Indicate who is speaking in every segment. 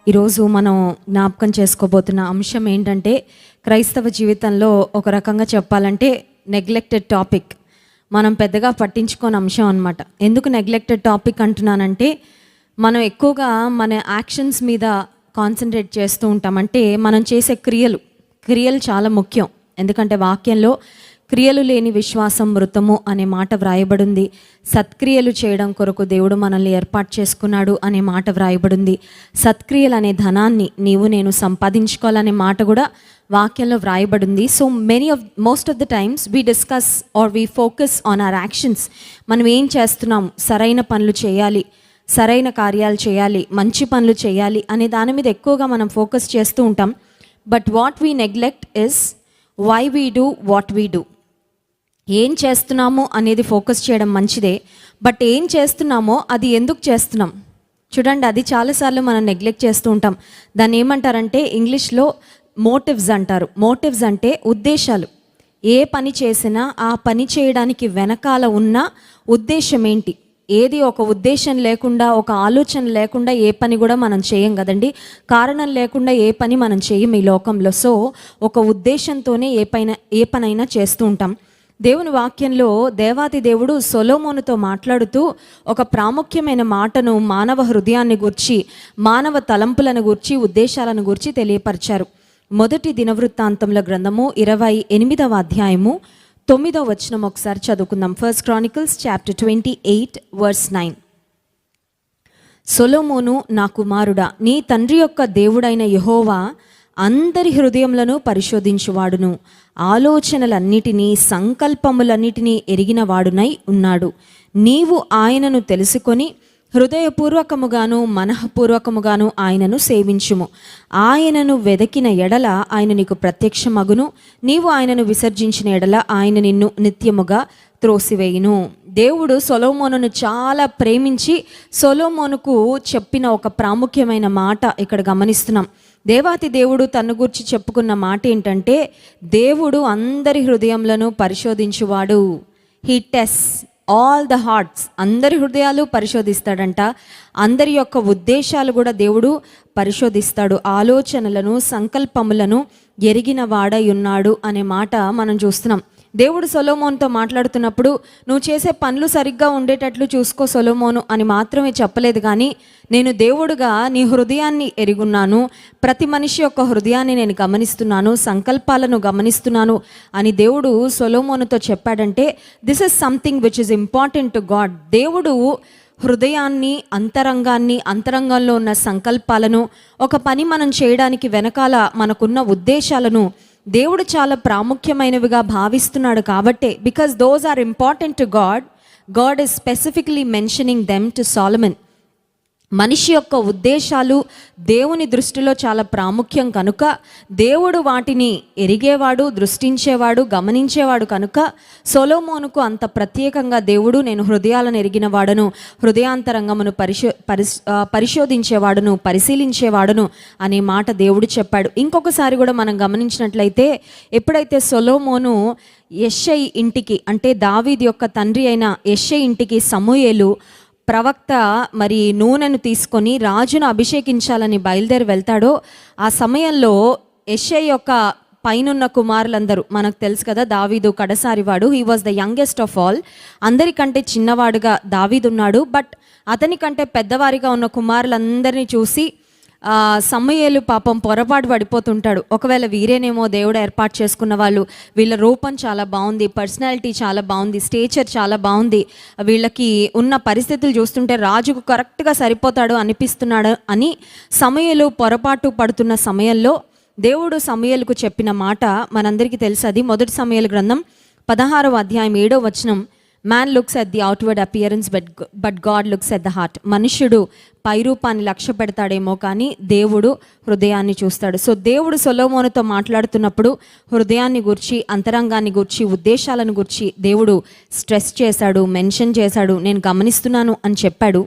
Speaker 1: ఈరోజు మనం జ్ఞాపకం చేసుకోబోతున్న అంశం ఏంటంటే, క్రైస్తవ జీవితంలో ఒక రకంగా చెప్పాలంటే నెగ్లెక్టెడ్ టాపిక్. మనం పెద్దగా పట్టించుకోని అంశం అనమాట. ఎందుకు నెగ్లెక్టెడ్ టాపిక్ అంటున్నానంటే, మనం ఎక్కువగా మన యాక్షన్స్ మీద కాన్సన్ట్రేట్ చేస్తూ ఉంటాం. అంటే మనం చేసే క్రియలు చాలా ముఖ్యం. ఎందుకంటే వాక్యంలో క్రియలు లేని విశ్వాసం మృతము అనే మాట వ్రాయబడింది. సత్క్రియలు చేయడం కొరకు దేవుడు మనల్ని ఏర్పాటు చేసుకున్నాడు అనే మాట వ్రాయబడింది. సత్క్రియలు అనే ధనాన్ని నేను సంపాదించుకోవాలనే మాట కూడా వాక్యంలో వ్రాయబడింది. So most of the times we discuss or we focus on our actions. మనం ఏం చేస్తున్నాం, సరైన పనులు చేయాలి, సరైన కార్యాలు చేయాలి, మంచి పనులు చేయాలి అనే దాని మీద ఎక్కువగా మనం ఫోకస్ చేస్తూ ఉంటాం. But what we neglect is why we do what we do. ఏం చేస్తున్నాము అనేది ఫోకస్ చేయడం మంచిదే, బట్ ఏం చేస్తున్నామో అది ఎందుకు చేస్తున్నాం చూడండి, అది చాలాసార్లు మనం నెగ్లెక్ట్ చేస్తూ ఉంటాం. దాన్ని ఏమంటారంటే ఇంగ్లీష్లో మోటివ్స్ అంటారు. మోటివ్స్ అంటే ఉద్దేశాలు. ఏ పని చేసినా ఆ పని చేయడానికి వెనకాల ఉన్న ఉద్దేశం ఏంటి, ఏది ఒక ఉద్దేశం లేకుండా, ఒక ఆలోచన లేకుండా ఏ పని కూడా మనం చేయం కదండి. కారణం లేకుండా ఏ పని మనం చేయం ఈ లోకంలో. సో ఒక ఉద్దేశంతోనే ఏ పనైనా చేస్తూ ఉంటాం. దేవుని వాక్యంలో దేవాది దేవుడు సొలొమోనుతో మాట్లాడుతూ ఒక ప్రాముఖ్యమైన మాటను మానవ హృదయాన్ని గూర్చి, మానవ తలంపులను గూర్చి, ఉద్దేశాలను గూర్చి తెలియపరిచారు. మొదటి దినవృత్తాంతముల గ్రంథము 28వ అధ్యాయము 9వ వచనం ఒకసారి చదువుకుందాం. 1 Chronicles chapter 28 verse 9. సొలొమోను, నా కుమారుడా, నీ తండ్రి యొక్క దేవుడైన యెహోవా అందరి హృదయములను పరిశోధించువాడును, ఆలోచనలన్నిటినీ సంకల్పములన్నిటినీ ఎరిగిన వాడునై ఉన్నాడు. నీవు ఆయనను తెలుసుకొని హృదయపూర్వకముగాను మనఃపూర్వకముగాను ఆయనను సేవించుము. ఆయనను వెదకిన ఎడల ఆయన నీకు ప్రత్యక్షమగును. నీవు ఆయనను విసర్జించిన ఎడల ఆయన నిన్ను నిత్యముగా త్రోసివేయును. దేవుడు సొలొమోనును చాలా ప్రేమించి సొలొమోనుకు చెప్పిన ఒక ప్రాముఖ్యమైన మాట ఇక్కడ గమనిస్తున్నాం. దేవాతి దేవుడు తన గురించి చెప్పుకున్న మాట ఏంటంటే, దేవుడు అందరి హృదయములను పరిశోధించువాడు. He test all the hearts. అందరి హృదయాలు పరిశోధిస్తాడంట. అందరి యొక్క ఉద్దేశాలు కూడా దేవుడు పరిశోధిస్తాడు. ఆలోచనలను సంకల్పములను ఎరిగిన వాడై ఉన్నాడు అనే మాట మనం చూస్తున్నాం. దేవుడు సొలొమోనుతో మాట్లాడుతున్నప్పుడు, నువ్వు చేసే పనులు సరిగ్గా ఉండేటట్లు చూసుకో సొలొమోను అని మాత్రమే చెప్పలేదు, కానీ నేను దేవుడుగా నీ హృదయాన్ని ఎరుగున్నాను, ప్రతి మనిషి యొక్క హృదయాన్ని నేను గమనిస్తున్నాను, సంకల్పాలను గమనిస్తున్నాను అని దేవుడు సొలొమోనుతో చెప్పాడంటే, this is something which is important to God. దేవుడు హృదయాన్ని, అంతరంగంలో ఉన్న సంకల్పాలను, ఒక పని మనం చేయడానికి వెనకాల మనకున్న ఉద్దేశాలను దేవుడు చాలా ప్రాముఖ్యమైనవిగా భావిస్తున్నాడు. కాబట్టే, because those are important to God is specifically mentioning them to Solomon. మనిషి యొక్క ఉద్దేశాలు దేవుని దృష్టిలో చాలా ప్రాముఖ్యం కనుక, దేవుడు వాటిని ఎరిగేవాడు, దృష్టించేవాడు, గమనించేవాడు కనుక సొలొమోనుకు అంత ప్రత్యేకంగా దేవుడు, నేను హృదయాలను ఎరిగిన వాడను, హృదయాంతరంగమును పరిశోధించేవాడును, పరిశీలించేవాడును అనే మాట దేవుడు చెప్పాడు. ఇంకొకసారి కూడా మనం గమనించినట్లయితే, ఎప్పుడైతే సొలొమోను యెష్షై ఇంటికి, అంటే దావీదు యొక్క తండ్రి అయిన యెష్షై ఇంటికి సమూయేలు ప్రవక్త మరి నూనెను తీసుకొని రాజును అభిషేకించాలని బయలుదేరి వెళ్తాడో, ఆ సమయంలో యెష్షై యొక్క పైనున్న కుమారులందరూ, మనకు తెలుసు కదా, దావీదు కడసారివాడు, he was the youngest of all. అందరికంటే చిన్నవాడుగా దావీదు ఉన్నాడు. బట్ అతనికంటే పెద్దవారిగా ఉన్న కుమారులందరినీ చూసి సమూయేలు పాపం పొరపాటు పడిపోతుంటాడు. ఒకవేళ వీరేనేమో దేవుడు ఏర్పాటు చేసుకున్న వాళ్ళు, వీళ్ళ రూపం చాలా బాగుంది, పర్సనాలిటీ చాలా బాగుంది, స్టేచర్ చాలా బాగుంది, వీళ్ళకి ఉన్న పరిస్థితులు చూస్తుంటే రాజుకు కరెక్ట్గా సరిపోతాడు అనిపిస్తున్నాడు అని సమూయేలు పొరపాటు పడుతున్న సమయంలో దేవుడు సమూయేలుకు చెప్పిన మాట మనందరికీ తెలుసు. అది మొదటి సమూయేలు గ్రంథం 16వ అధ్యాయం 7వ వచనం. Man looks at the outward appearance but God looks at the heart. మనుష్యుడు పైరూపాన్ని లక్ష్య పెడతాడేమో, కానీ దేవుడు హృదయాన్ని చూస్తాడు. సో దేవుడు సొలొమోనుతో మాట్లాడుతున్నప్పుడు హృదయాన్ని గురించి, అంతరంగాన్ని గురించి, ఉద్దేశాలను గురించి దేవుడు స్ట్రెస్ చేశాడు, మెన్షన్ చేశాడు, నేను గమనిస్తున్నాను అని చెప్పాడు.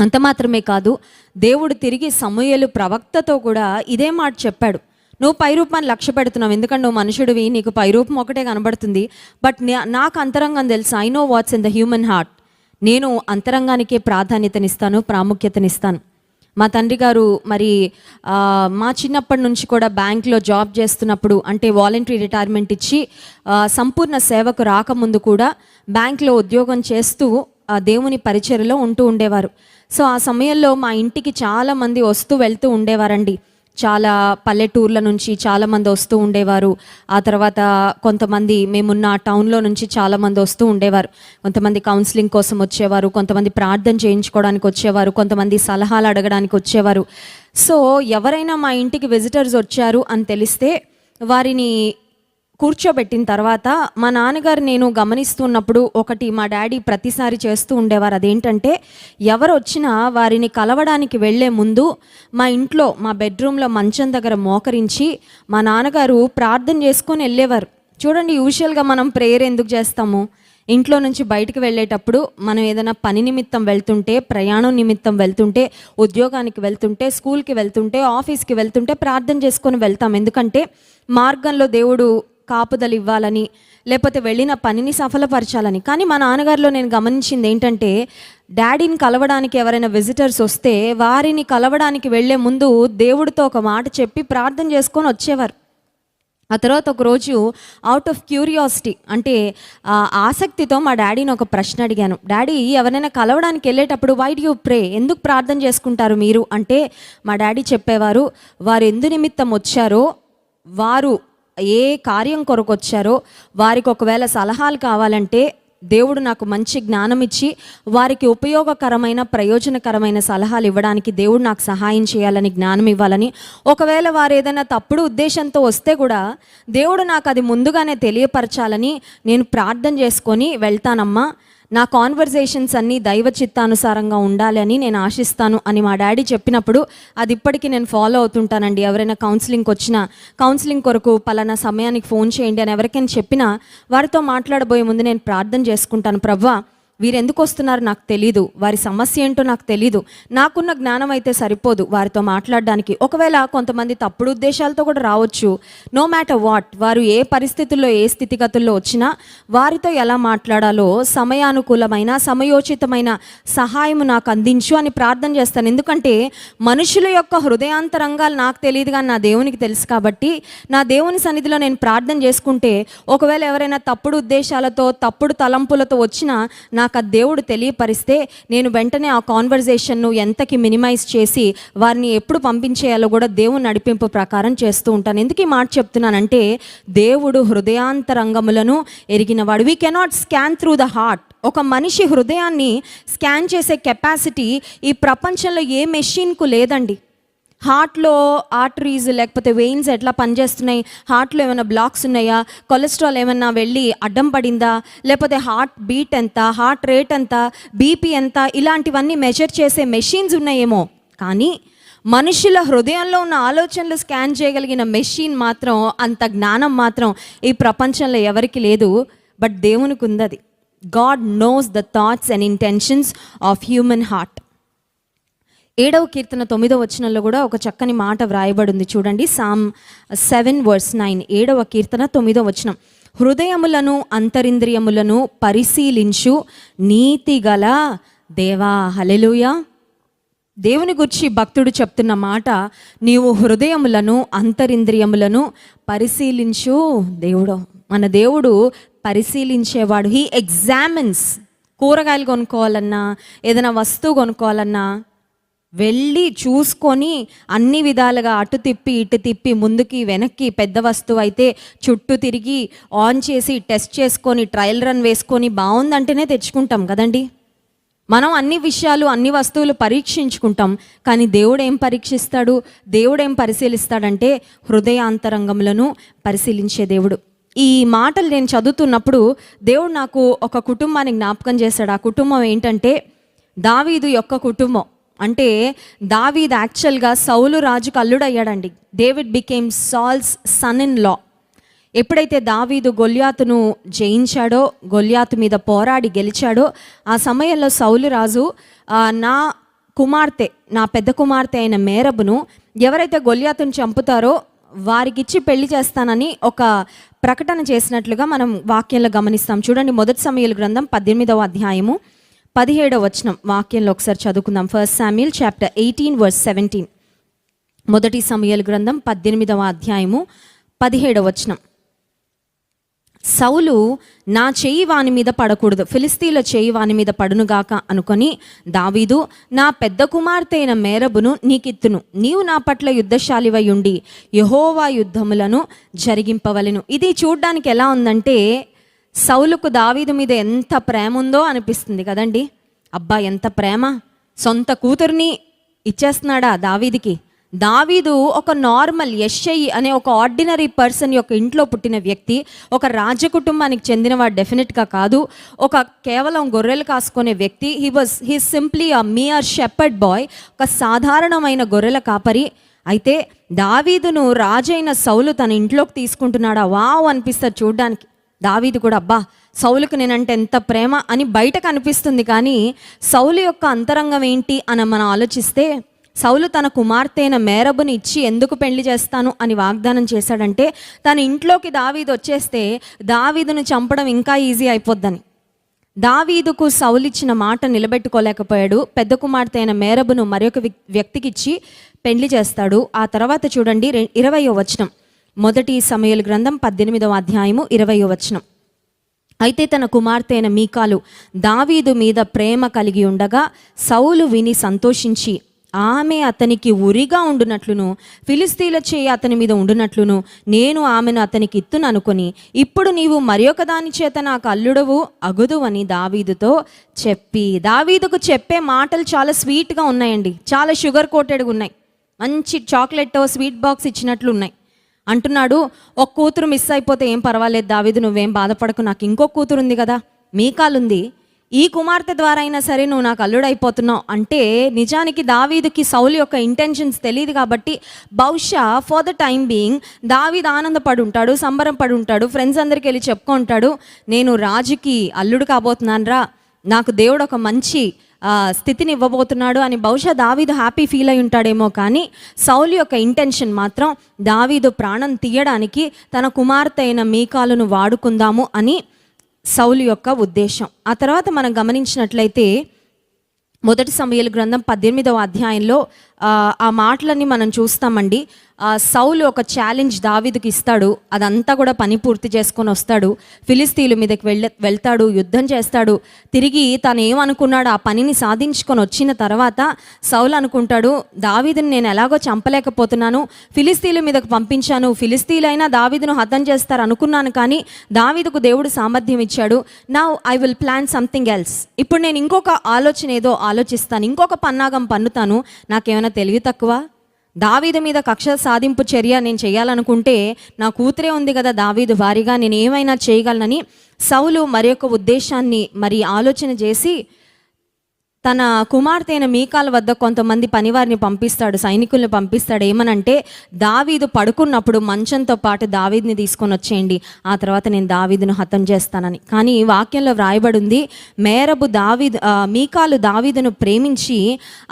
Speaker 1: అంత మాత్రమే కాదు, దేవుడు తిరిగి సమూయేలు ప్రవక్తతో కూడా ఇదే మాట చెప్పాడు. నువ్వు పైరూపాన్ని లక్ష్య పెడుతున్నావు, ఎందుకంటే నువ్వు మనుషుడివి, నీకు పైరూపం ఒకటే కనబడుతుంది. బట్ నాకు అంతరంగం తెలుసు. I know what's in the human heart. నేను అంతరంగానికే ప్రాధాన్యతనిస్తాను, ప్రాముఖ్యతనిస్తాను. మా తండ్రి గారు మరి మా చిన్నప్పటి నుంచి కూడా బ్యాంక్లో జాబ్ చేస్తున్నప్పుడు, అంటే వాలంటరీ రిటైర్మెంట్ ఇచ్చి సంపూర్ణ సేవకు రాకముందు కూడా బ్యాంక్లో ఉద్యోగం చేస్తూ దేవుని పరిచర్యలో ఉంటూ ఉండేవారు. సో ఆ సమయంలో మా ఇంటికి చాలామంది వస్తూ వెళ్తూ ఉండేవారండి. చాలా పల్లెటూర్ల నుంచి చాలామంది వస్తూ ఉండేవారు. ఆ తర్వాత కొంతమంది మేమున్న టౌన్లో నుంచి చాలామంది వస్తూ ఉండేవారు. కొంతమంది కౌన్సిలింగ్ కోసం వచ్చేవారు, కొంతమంది ప్రార్థన చేయించుకోవడానికి వచ్చేవారు, కొంతమంది సలహాలు అడగడానికి వచ్చేవారు. సో ఎవరైనా మా ఇంటికి విజిటర్స్ వచ్చారు అని తెలిస్తే వారిని కూర్చోబెట్టిన తర్వాత మా నాన్నగారు నేను గమనిస్తున్నప్పుడు ఒకటి మా డాడీ ప్రతిసారి చేస్తూ ఉండేవారు. అదేంటంటే ఎవరు వచ్చినా వారిని కలవడానికి వెళ్ళే ముందు మా ఇంట్లో మా బెడ్రూమ్లో మంచం దగ్గర మోకరించి మా నాన్నగారు ప్రార్థన చేసుకొని వెళ్ళేవారు. చూడండి, యూజువల్గా మనం ప్రేయర్ ఎందుకు చేస్తాము? ఇంట్లో నుంచి బయటకు వెళ్ళేటప్పుడు మనం ఏదైనా పని నిమిత్తం వెళ్తుంటే, ప్రయాణం నిమిత్తం వెళ్తుంటే, ఉద్యోగానికి వెళ్తుంటే, స్కూల్కి వెళ్తుంటే, ఆఫీస్కి వెళ్తుంటే ప్రార్థన చేసుకొని వెళ్తాం. ఎందుకంటే మార్గంలో దేవుడు కాపుదలు ఇవ్వాలని, లేకపోతే వెళ్ళిన పనిని సఫలపరచాలని. కానీ మా నాన్నగారిలో నేను గమనించింది ఏంటంటే, డాడీని కలవడానికి ఎవరైనా విజిటర్స్ వస్తే వారిని కలవడానికి వెళ్ళే ముందు దేవుడితో ఒక మాట చెప్పి ప్రార్థన చేసుకొని వచ్చేవారు. ఆ తర్వాత ఒకరోజు అవుట్ ఆఫ్ క్యూరియాసిటీ, అంటే ఆసక్తితో మా డాడీని ఒక ప్రశ్న అడిగాను. డాడీ, ఎవరైనా కలవడానికి వెళ్ళేటప్పుడు వై డు యూ ప్రే, ఎందుకు ప్రార్థన చేసుకుంటారు మీరు అంటే మా డాడీ చెప్పేవారు, వారు ఎందు నిమిత్తం వచ్చారో, వారు ఏ కార్యం కొరకు వచ్చారో, వారికి ఒకవేళ సలహాలు కావాలంటే దేవుడు నాకు మంచి జ్ఞానం ఇచ్చి వారికి ఉపయోగకరమైన ప్రయోజనకరమైన సలహాలు ఇవ్వడానికి దేవుడు నాకు సహాయం చేయాలని, జ్ఞానం ఇవ్వాలని, ఒకవేళ వారు ఏదైనా తప్పుడు ఉద్దేశంతో వస్తే కూడా దేవుడు నాకు అది ముందుగానే తెలియపరచాలని నేను ప్రార్థన చేసుకొని వెళ్తానమ్మా. నా కాన్వర్జేషన్స్ అన్నీ దైవ చిత్తానుసారంగా ఉండాలి అని నేను ఆశిస్తాను అని మా డాడీ చెప్పినప్పుడు అది ఇప్పటికీ నేను ఫాలో అవుతుంటానండి. ఎవరైనా కౌన్సిలింగ్కి వచ్చినా, కౌన్సిలింగ్ కొరకు పలానా సమయానికి ఫోన్ చేయండి అని ఎవరికైనా చెప్పినా వారితో మాట్లాడబోయే ముందు నేను ప్రార్థన చేసుకుంటాను. ప్రభువా, వీరు ఎందుకు వస్తున్నారు నాకు తెలీదు, వారి సమస్య ఏంటో నాకు తెలీదు, నాకున్న జ్ఞానం అయితే సరిపోదు వారితో మాట్లాడడానికి. ఒకవేళ కొంతమంది తప్పుడు ఉద్దేశాలతో కూడా రావచ్చు. నో మ్యాటర్ వాట్, వారు ఏ పరిస్థితుల్లో ఏ స్థితిగతుల్లో వచ్చినా వారితో ఎలా మాట్లాడాలో సమయానుకూలమైన సమయోచితమైన సహాయము నాకు అందించు అని ప్రార్థన చేస్తాను. ఎందుకంటే మనుషుల యొక్క హృదయాంతరంగాలు నాకు తెలియదు కానీ నా దేవునికి తెలుసు. కాబట్టి నా దేవుని సన్నిధిలో నేను ప్రార్థన చేసుకుంటే ఒకవేళ ఎవరైనా తప్పుడు ఉద్దేశాలతో తప్పుడు తలంపులతో వచ్చినా నాకు ఆ దేవుడు తెలియపరిస్తే నేను వెంటనే ఆ కాన్వర్జేషన్ను ఎంతకి మినిమైజ్ చేసి వారిని ఎప్పుడు పంపించేయాలో కూడా దేవుని నడిపింపు ప్రకారం చేస్తూ ఉంటాను. ఎందుకు ఈ మాట చెప్తున్నానంటే, దేవుడు హృదయాంతరంగములను ఎరిగినవాడు. We cannot scan through the heart. ఒక మనిషి హృదయాన్ని స్కాన్ చేసే కెపాసిటీ ఈ ప్రపంచంలో ఏ మెషిన్కు లేదండి. హార్ట్లో ఆర్టరీస్ లేకపోతే వెయిన్స్ ఎట్లా పనిచేస్తున్నాయి, హార్ట్లో ఏమైనా బ్లాక్స్ ఉన్నాయా, కొలెస్ట్రాల్ ఏమైనా వెళ్ళి అడ్డం పడిందా, లేకపోతే హార్ట్ బీట్ ఎంత, హార్ట్ రేట్ ఎంత, బీపీ ఎంత, ఇలాంటివన్నీ మెజర్ చేసే మెషిన్స్ ఉన్నాయేమో. కానీ మనుషుల హృదయంలో ఉన్న ఆలోచనలు స్కాన్ చేయగలిగిన మెషిన్ మాత్రం, అంత జ్ఞానం మాత్రం ఈ ప్రపంచంలో ఎవరికి లేదు. బట్ దేవునికి ఉంది. God knows the thoughts and intentions of human heart. 7వ కీర్తన 9వ వచనంలో కూడా ఒక చక్కని మాట వ్రాయబడి ఉంది చూడండి. Psalm 7:9. 7వ కీర్తన 9వ వచనం. హృదయములను అంతరింద్రియములను పరిశీలించు నీతిగల దేవా. హల్లెలూయా. దేవుని గురించి భక్తుడు చెప్తున్న మాట, నీవు హృదయములను అంతరింద్రియములను పరిశీలించు దేవుడు. మన దేవుడు పరిశీలించేవాడు. He examines. కూరగాయలు కొనుక్కోవాలన్నా, ఏదైనా వస్తువు కొనుక్కోవాలన్నా వెళ్ళి చూసుకొని అన్ని విధాలుగా అటు తిప్పి ఇటు తిప్పి ముందుకి వెనక్కి, పెద్ద వస్తువు అయితే చుట్టూ తిరిగి ఆన్ చేసి టెస్ట్ చేసుకొని ట్రయల్ రన్ వేసుకొని బాగుందంటేనే తెచ్చుకుంటాం కదండి. మనం అన్ని విషయాలు అన్ని వస్తువులు పరీక్షించుకుంటాం. కానీ దేవుడు ఏం పరీక్షిస్తాడు, దేవుడు ఏం పరిశీలిస్తాడంటే హృదయాంతరంగములను పరిశీలించే దేవుడు. ఈ మాటలు నేను చదువుతున్నప్పుడు దేవుడు నాకు ఒక కుటుంబాన్ని జ్ఞాపకం చేశాడు. ఆ కుటుంబం ఏంటంటే దావీదు యొక్క కుటుంబం. అంటే దావీద్ యాక్చువల్గా సౌలు రాజుకు అల్లుడయ్యాడండి. David became Saul's son in law. ఎప్పుడైతే దావీదు గొల్యాతును జయించాడో, గొల్యాతు మీద పోరాడి గెలిచాడో, ఆ సమయంలో సౌలు రాజు నా కుమార్తె, నా పెద్ద కుమార్తె అయిన మేరబును ఎవరైతే గొల్యాతును చంపుతారో వారికిచ్చి పెళ్లి చేస్తానని ఒక ప్రకటన చేసినట్లుగా మనం వాక్యంలో గమనిస్తాం. చూడండి, 1 సమూయేలు గ్రంథం 18వ అధ్యాయము 17వ వచనం వాక్యంలో ఒకసారి చదువుకుందాం. 1 Samuel chapter 18 verse 17. మొదటి సమూయేలు గ్రంథం 18వ అధ్యాయము 17వ వచనం. సౌలు నా చెయ్యి వాని మీద పడకూడదు, ఫిలిస్తీన్ల చెయ్యి వాని మీద పడునుగాక అనుకొని దావీదు నా పెద్ద కుమార్తె అయిన మేరబును నీకిత్తును, నీవు నా పట్ల యుద్ధశాలివై ఉండి యెహోవా యుద్ధములను జరిగింపవలెను. ఇది చూడ్డానికి ఎలా ఉందంటే సౌలుకు దావీదు మీద ఎంత ప్రేమ ఉందో అనిపిస్తుంది కదండి. అబ్బా ఎంత ప్రేమ, సొంత కూతుర్ని ఇచ్చేస్తున్నాడా దావీదికి. దావీదు ఒక నార్మల్ యెష్షయి అనే ఒక ఆర్డినరీ పర్సన్ యొక్క ఇంట్లో పుట్టిన వ్యక్తి, ఒక రాజకుటుంబానికి చెందినవాడు డెఫినెట్గా కాదు, ఒక కేవలం గొర్రెలు కాసుకునే వ్యక్తి. He simply a mere shepherd boy, ఒక సాధారణమైన గొర్రెల కాపరి. అయితే దావీదును రాజైన సౌలు తన ఇంట్లోకి తీసుకుంటున్నాడా, వావ్ అనిపిస్తుంది చూడ్డానికి. దావీదు కూడా అబ్బా సౌలుకు నేనంటే ఎంత ప్రేమ అని బయటకు అనిపిస్తుంది, కానీ సౌలు యొక్క అంతరంగం ఏంటి అని మనం ఆలోచిస్తే, సౌలు తన కుమార్తె అయిన మేరబుని ఇచ్చి ఎందుకు పెళ్లి చేస్తాను అని వాగ్దానం చేశాడంటే తన ఇంట్లోకి దావీదు వచ్చేస్తే దావీదును చంపడం ఇంకా ఈజీ అయిపోద్దని. దావీదుకు సౌలు ఇచ్చిన మాట నిలబెట్టుకోలేకపోయాడు. పెద్ద కుమార్తె అయిన మేరబును మరొక వ్యక్తికి ఇచ్చి పెళ్లి చేస్తాడు. ఆ తర్వాత చూడండి 20వ వచనం, మొదటి సమూయేలు గ్రంథం 18వ అధ్యాయము 20వ వచనం. అయితే తన కుమార్తె అయిన మీకాలు దావీదు మీద ప్రేమ కలిగి ఉండగా సౌలు విని సంతోషించి ఆమె అతనికి ఉరిగా ఉండునట్లును ఫిలిస్తీన్ల చేయి అతని మీద ఉండునట్లును నేను ఆమెను అతనికి ఇత్తును అనుకొని, ఇప్పుడు నీవు మరియొక దాని చేత నాకు అల్లుడవు అగుదు అని దావీదుతో చెప్పి. దావీదుకు చెప్పే మాటలు చాలా స్వీట్గా ఉన్నాయండి, చాలా షుగర్ కోటెడ్గా ఉన్నాయి, మంచి చాక్లెట్ స్వీట్ బాక్స్ ఇచ్చినట్లు ఉన్నాయి. అంటున్నాడు, ఒక కూతురు మిస్ అయిపోతే ఏం పర్వాలేదు దావీదు, నువ్వేం బాధపడకు, నాకు ఇంకో కూతురు ఉంది కదా, మీకాలుంది, ఈ కుమార్తె ద్వారా అయినా సరే నువ్వు నాకు అల్లుడైపోతున్నావు అంటే నిజానికి దావీదుకి సౌలు యొక్క ఇంటెన్షన్స్ తెలియదు కాబట్టి బహుశా ఫర్ ద టైం బీయింగ్ దావీదు ఆనందపడి ఉంటాడు, సంబరం పడి ఉంటాడు, ఫ్రెండ్స్ అందరికి వెళ్ళి చెప్పుకుంటాడు, నేను రాజుకి అల్లుడు కాబోతున్నాను రా, నాకు దేవుడు ఒక మంచి స్థితిని ఇవ్వబోతున్నాడు అని బహుశా దావీదు హ్యాపీ ఫీల్ అయి ఉంటాడేమో. కానీ సౌలు యొక్క ఇంటెన్షన్ మాత్రం దావీదు ప్రాణం తీయడానికి తన కుమార్తె అయిన మీకాలును వాడుకుందాము అని సౌలు యొక్క ఉద్దేశం. ఆ తర్వాత మనం గమనించినట్లయితే మొదటి సమూయేలు గ్రంథం 18వ అధ్యాయంలో ఆ మాటలన్నీ మనం చూస్తామండి. సౌలు ఒక ఛాలెంజ్ దావీదుకి ఇస్తాడు, అదంతా కూడా పని పూర్తి చేసుకొని వస్తాడు, ఫిలిస్తీన్ల మీదకి వెళ్తాడు, యుద్ధం చేస్తాడు. తిరిగి తను ఏమనుకున్నాడు ఆ పనిని సాధించుకొని వచ్చిన తర్వాత సౌలు అనుకుంటాడు, దావీదుని నేను ఎలాగో చంపలేకపోతున్నాను, ఫిలిస్తీన్ల మీదకు పంపించాను, ఫిలిస్తీన్లైనా దావీదును హతం చేస్తారు అనుకున్నాను, కానీ దావీదుకు దేవుడు సామర్థ్యం ఇచ్చాడు. Now I will plan something else. ఇప్పుడు నేను ఇంకొక ఆలోచన ఏదో ఆలోచిస్తాను, ఇంకొక పన్నాగం పన్నుతాను. నాకేమైనా తెలివి తక్కువ? దావీదు మీద కక్ష సాధింపు చర్య నేను చేయాలనుకుంటే నా కూతురే ఉంది కదా దావీదు భారీగా, నేను ఏమైనా చేయగలనని సౌలు మరొక ఉద్దేశాన్ని ఆలోచన చేసి తన కుమార్తె అయిన మీకాల వద్ద కొంతమంది పనివారిని పంపిస్తాడు, సైనికుల్ని పంపిస్తాడు. ఏమనంటే దావీదు పడుకున్నప్పుడు మంచంతో పాటు దావీదుని తీసుకొని వచ్చేయండి, ఆ తర్వాత నేను దావీదును హతం చేస్తానని. కానీ వాక్యంలో వ్రాయబడి ఉంది, మేరబు మీకాలు దావీదును ప్రేమించి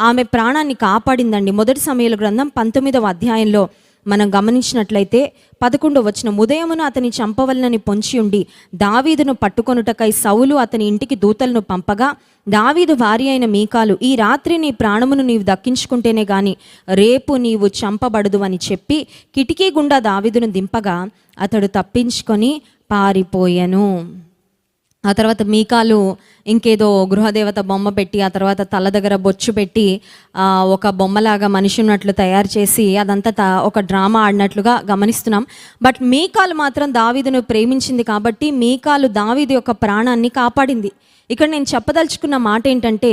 Speaker 1: ఆమె ప్రాణాన్ని కాపాడిందండి. మొదటి సమూయేలు గ్రంథం 19వ అధ్యాయంలో మనం గమనించినట్లయితే 11వ వచనం, ఉదయమున అతని చంపవలనని పొంచి ఉండి దావీదును పట్టుకొనుటకై సౌలు అతని ఇంటికి దూతలను పంపగా దావీదు భార్య అయిన మీకాలు, ఈ రాత్రి నీ ప్రాణమును నీవు దక్కించుకుంటేనే గాని రేపు నీవు చంపబడదు అని చెప్పి కిటికీ గుండా దావీదును దింపగా అతడు తప్పించుకొని పారిపోయెను. ఆ తర్వాత మీకాలు ఇంకేదో గృహదేవత బొమ్మ పెట్టి ఆ తర్వాత తల దగ్గర బొచ్చు పెట్టి ఒక బొమ్మలాగా మనిషి ఉన్నట్లు తయారు చేసి అదంతా ఒక డ్రామా ఆడినట్లుగా గమనిస్తున్నాం. బట్ మీకాలు మాత్రం దావీదును ప్రేమించింది కాబట్టి మీకాలు దావీదు యొక్క ప్రాణాన్ని కాపాడింది. ఇక్కడ నేను చెప్పదలుచుకున్న మాట ఏంటంటే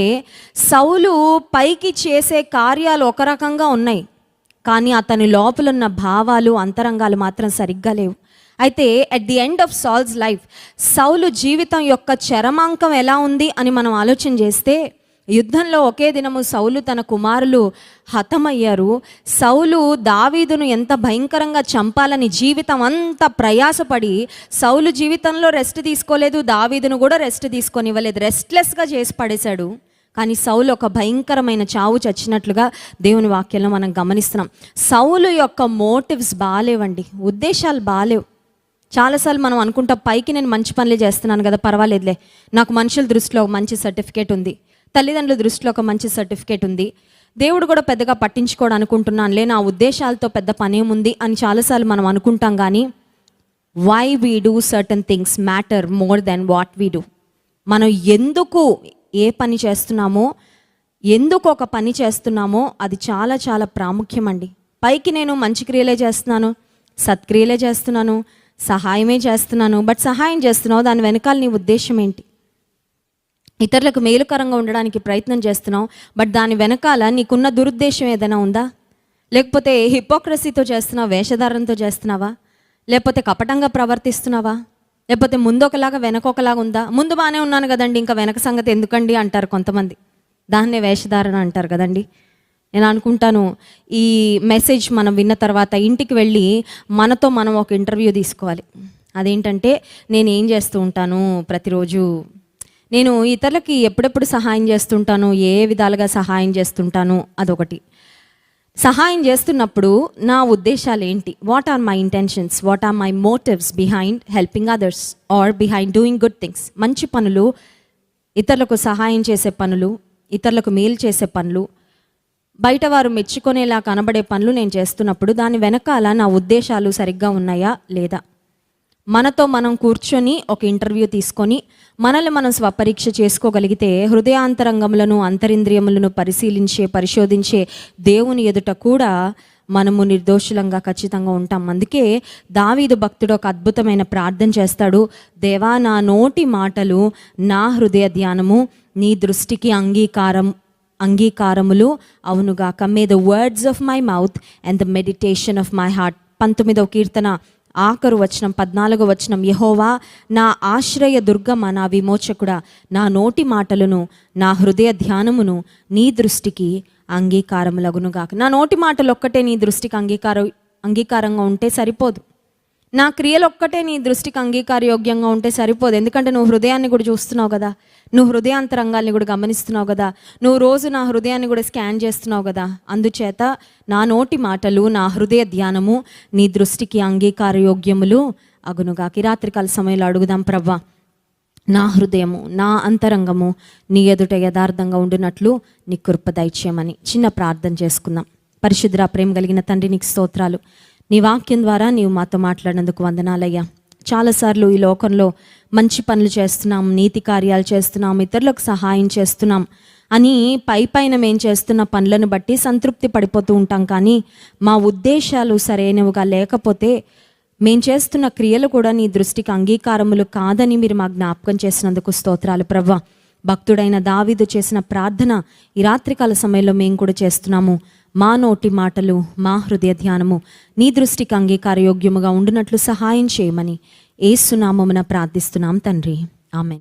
Speaker 1: సౌలు పైకి చేసే కార్యాలు ఒక రకంగా ఉన్నాయి, కానీ అతని లోపలున్న భావాలు అంతరంగాలు మాత్రం సరిగ్గా లేవు. అయితే at the end of Saul's life సౌలు జీవితం యొక్క చరమాంకం ఎలా ఉంది అని మనం ఆలోచన చేస్తే, యుద్ధంలో ఒకే దినము సౌలు తన కుమారులు హతమయ్యారు. సౌలు దావీదును ఎంత భయంకరంగా చంపాలని జీవితం అంతా ప్రయాసపడి సౌలు జీవితంలో రెస్ట్ తీసుకోలేదు, దావీదును కూడా రెస్ట్ తీసుకొనివ్వలేదు, రెస్ట్లెస్గా చేసి పడేశాడు. కానీ సౌలు ఒక భయంకరమైన చావు చచ్చినట్లుగా దేవుని వాక్యంలో మనం గమనిస్తున్నాం. సౌలు యొక్క మోటివ్స్ బాలేవండి, ఉద్దేశాలు బాలేవు. చాలాసార్లు మనం అనుకుంటాం, పైకి నేను మంచి పనులే చేస్తున్నాను కదా, పర్వాలేదులే, నాకు మనుషుల దృష్టిలో ఒక మంచి సర్టిఫికేట్ ఉంది, తల్లిదండ్రుల దృష్టిలో ఒక మంచి సర్టిఫికేట్ ఉంది, దేవుడు కూడా పెద్దగా పట్టించుకోవడం అనుకుంటున్నానులే, నా ఉద్దేశాలతో పెద్ద పనేముంది అని చాలాసార్లు మనం అనుకుంటాం. కానీ why we do certain things matter more than what we do. మనం ఎందుకు ఏ పని చేస్తున్నామో, ఎందుకు ఒక పని చేస్తున్నామో అది చాలా చాలా ప్రాముఖ్యం అండి. పైకి నేను మంచి క్రియలే చేస్తున్నాను, సత్క్రియలే చేస్తున్నాను, సహాయమే చేస్తున్నాను, బట్ సహాయం చేస్తున్నావు, దాని వెనకాల నీ ఉద్దేశం ఏంటి? ఇతరులకు మేలుకరంగా ఉండడానికి ప్రయత్నం చేస్తున్నావు, బట్ దాని వెనకాల నీకున్న దురుద్దేశం ఏదైనా ఉందా? లేకపోతే హిపోక్రసీతో చేస్తున్నావా, వేషధారణతో చేస్తున్నావా, లేకపోతే కపటంగా ప్రవర్తిస్తున్నావా, లేకపోతే ముందు ఒకలాగా వెనక ఒకలాగా ఉందా? ముందు బాగానే ఉన్నాను కదండి, ఇంకా వెనక సంగతి ఎందుకండి అంటారు కొంతమంది. దాన్నే వేషధారణ అంటారు కదండి. నేను అనుకుంటాను, ఈ మెసేజ్ మనం విన్న తర్వాత ఇంటికి వెళ్ళి మనతో మనం ఒక ఇంటర్వ్యూ తీసుకోవాలి. అదేంటంటే, నేను ఏం చేస్తూ ఉంటాను ప్రతిరోజు, నేను ఇతరులకి ఎప్పుడెప్పుడు సహాయం చేస్తుంటాను, ఏ విధాలుగా సహాయం చేస్తుంటాను, అదొకటి. సహాయం చేస్తున్నప్పుడు నా ఉద్దేశాలు ఏంటి? What are my intentions, what are my motives behind helping others or behind doing good things. మంచి పనులు, ఇతరులకు సహాయం చేసే పనులు, ఇతరులకు మేలు చేసే పనులు, బయట వారు మెచ్చుకునేలా కనబడే పనులు నేను చేస్తున్నప్పుడు దాని వెనకాల నా ఉద్దేశాలు సరిగ్గా ఉన్నాయా లేదా? మనతో మనం కూర్చొని ఒక ఇంటర్వ్యూ తీసుకొని మనల్ని మనం స్వపరీక్ష చేసుకోగలిగితే హృదయాంతరంగములను అంతరింద్రియములను పరిశోధించే దేవుని ఎదుట కూడా మనము నిర్దోషులంగా ఖచ్చితంగా ఉంటాం. అందుకే దావీదు భక్తుడు ఒక అద్భుతమైన ప్రార్థన చేస్తాడు. దేవా, నా నోటి మాటలు, నా హృదయ ధ్యానము నీ దృష్టికి అంగీకారములు అవునుగాక. May the words of my mouth and the meditation of my heart. 19వ కీర్తన ఆఖరు వచనం, 14వ వచనం, యెహోవా నా ఆశ్రయ దుర్గమ, నా విమోచకుడా, నా నోటి మాటలను నా హృదయ ధ్యానమును నీ దృష్టికి అంగీకారములగునుగాక. నా నోటి మాటలు ఒక్కటే నీ దృష్టికి అంగీకారంగా ఉంటే సరిపోదు. నా క్రియలు ఒక్కటే నీ దృష్టికి అంగీకారయోగ్యంగా ఉంటే సరిపోదు. ఎందుకంటే నువ్వు హృదయాన్ని కూడా చూస్తున్నావు కదా, నువ్వు హృదయాంతరంగాల్ని కూడా గమనిస్తున్నావు కదా, నువ్వు రోజు నా హృదయాన్ని కూడా స్కాన్ చేస్తున్నావు కదా. అందుచేత నా నోటి మాటలు, నా హృదయ ధ్యానము నీ దృష్టికి అంగీకారయోగ్యములు అగునుగాక. ఈ రాత్రికాల సమయంలో అడుగుదాం, ప్రవ్వా, నా హృదయము, నా అంతరంగము నీ ఎదుట యథార్థంగా ఉండినట్లు నీ కృప దయచేయమని చిన్న ప్రార్థన చేసుకుందాం. పరిశుద్ధ ప్రేమ కలిగిన తండ్రి, నీకు స్తోత్రాలు. నీ వాక్యం ద్వారా నీవు మాతో మాట్లాడినందుకు వందనాలయ్యా. చాలాసార్లు ఈ లోకంలో మంచి పనులు చేస్తున్నాం, నీతి కార్యాలు చేస్తున్నాం, ఇతరులకు సహాయం చేస్తున్నాం అని పైన మేము చేస్తున్న పనులను బట్టి సంతృప్తి పడిపోతూ ఉంటాం. కానీ మా ఉద్దేశాలు సరైనవిగా లేకపోతే మేము చేస్తున్న క్రియలు కూడా నీ దృష్టికి అంగీకారములు కాదని మీరు మా జ్ఞాపకం చేసినందుకు స్తోత్రాలు ప్రవ్వా. భక్తుడైన దావీదు చేసిన ప్రార్థన ఈ రాత్రికాల సమయంలో మేము కూడా చేస్తున్నాము. మా నోటి మాటలు, మా హృదయ ధ్యానము నీ దృష్టికి అంగీకారయోగ్యముగా ఉండునట్లు సహాయం చేయమని యేసు నామమున ప్రార్థిస్తున్నాం తండ్రి, ఆమేన్.